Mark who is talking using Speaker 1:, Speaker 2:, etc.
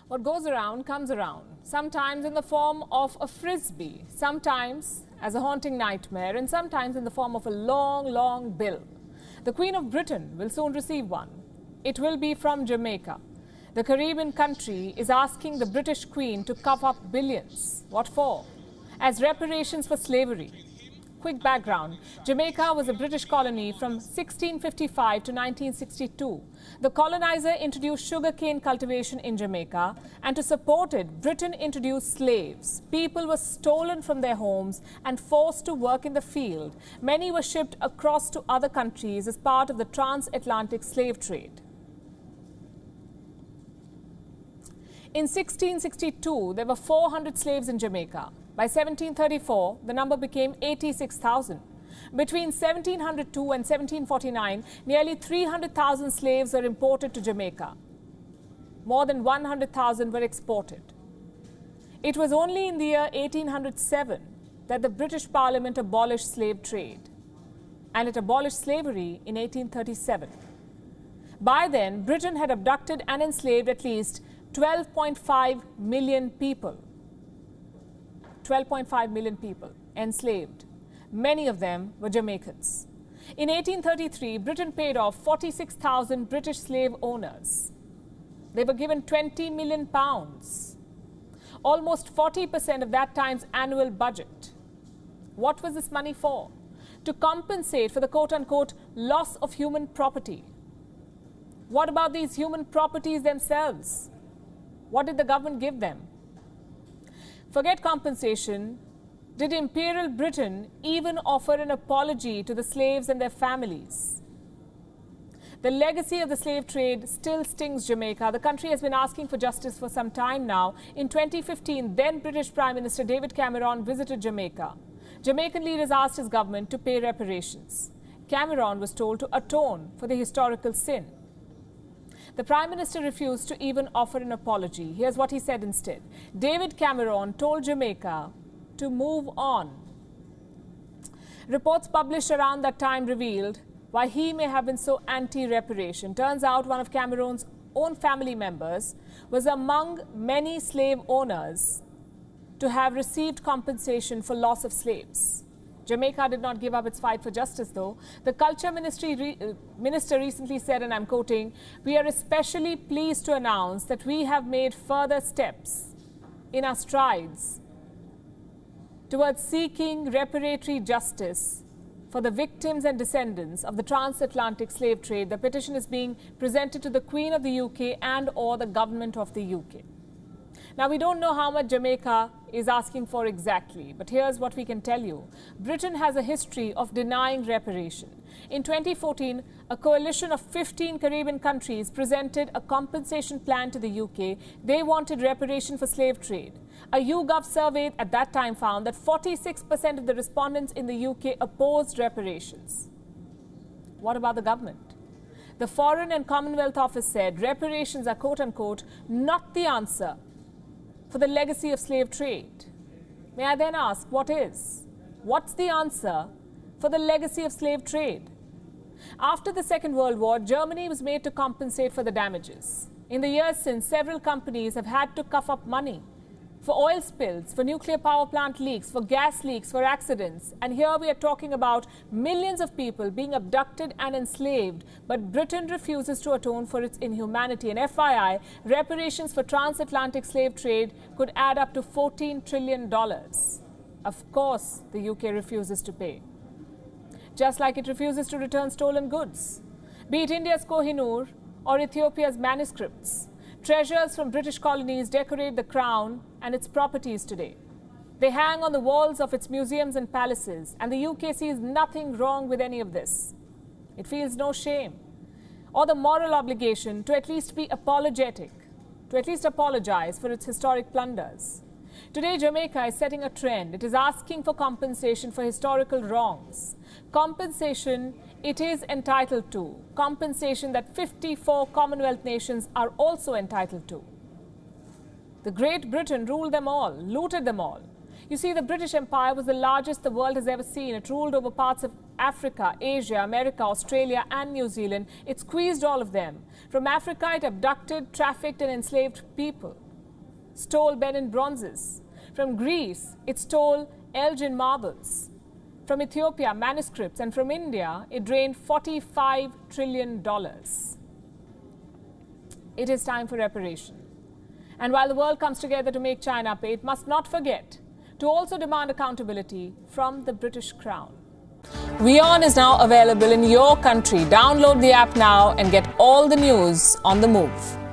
Speaker 1: What goes around comes around, sometimes in the form of a frisbee, sometimes as a haunting nightmare, and sometimes in the form of a long, long bill. The Queen of Britain will soon receive one. It will be from Jamaica. The Caribbean country is asking the British Queen to cough up billions. What for? As reparations for slavery. Quick background. Jamaica was a British colony from 1655 to 1962. The colonizer introduced sugarcane cultivation in Jamaica, and to support it, Britain introduced slaves. People were stolen from their homes and forced to work in the field. Many were shipped across to other countries as part of the transatlantic slave trade. In 1662, there were 400 slaves in Jamaica. By 1734, the number became 86,000. Between 1702 and 1749, nearly 300,000 slaves were imported to Jamaica. More than 100,000 were exported. It was only in the year 1807 that the British Parliament abolished slave trade, and it abolished slavery in 1837. By then, Britain had abducted and enslaved at least 12.5 million people. 12.5 million people enslaved. Many of them were Jamaicans. In 1833, Britain paid off 46,000 British slave owners. They were given £20 million, almost 40% of that time's annual budget. What was this money for? To compensate for the quote-unquote loss of human property. What about these human properties themselves? What did the government give them? Forget compensation. Did Imperial Britain even offer an apology to the slaves and their families? The legacy of the slave trade still stings Jamaica. The country has been asking for justice for some time now. In 2015, then British Prime Minister David Cameron visited Jamaica. Jamaican leaders asked his government to pay reparations. Cameron was told to atone for the historical sin. The Prime Minister refused to even offer an apology. Here's what he said instead. David Cameron told Jamaica to move on. Reports published around that time revealed why he may have been so anti-reparation. Turns out one of Cameron's own family members was among many slave owners to have received compensation for loss of slaves. Jamaica did not give up its fight for justice, though. The Culture Minister recently said, and I'm quoting, "We are especially pleased to announce that we have made further steps in our strides towards seeking reparatory justice for the victims and descendants of the transatlantic slave trade. The petition is being presented to the Queen of the UK and/or the government of the UK." Now, we don't know how much Jamaica is asking for exactly, but here's what we can tell you. Britain has a history of denying reparation. In 2014, a coalition of 15 Caribbean countries presented a compensation plan to the UK. They wanted reparation for slave trade. A YouGov survey at that time found that 46% of the respondents in the UK opposed reparations. What about the government? The Foreign and Commonwealth Office said reparations are quote-unquote not the answer for the legacy of slave trade. May I then ask, what is? What's the answer for the legacy of slave trade? After the Second World War, Germany was made to compensate for the damages. In the years since, several companies have had to cough up money for oil spills, for nuclear power plant leaks, for gas leaks, for accidents. And here we are talking about millions of people being abducted and enslaved, but Britain refuses to atone for its inhumanity. And FYI, reparations for transatlantic slave trade could add up to $14 trillion. Of course, the UK refuses to pay. Just like it refuses to return stolen goods, be it India's Kohinoor or Ethiopia's manuscripts. Treasures from British colonies decorate the crown and its properties today. They hang on the walls of its museums and palaces, and the UK sees nothing wrong with any of this. It feels no shame or the moral obligation to at least be apologetic, to at least apologize for its historic plunders. Today, Jamaica is setting a trend. It is asking for compensation for historical wrongs. Compensation it is entitled to. Compensation that 54 Commonwealth nations are also entitled to. The Great Britain ruled them all, looted them all. You see, the British Empire was the largest the world has ever seen. It ruled over parts of Africa, Asia, America, Australia and New Zealand. It squeezed all of them. From Africa, it abducted, trafficked and enslaved people. stole Benin bronzes. From Greece, it stole Elgin marbles. From Ethiopia, manuscripts. And from India, it drained $45 trillion. It is time for reparation. And while the world comes together to make China pay, it must not forget to also demand accountability from the British Crown. WION is now available in your country. Download the app now and get all the news on the move.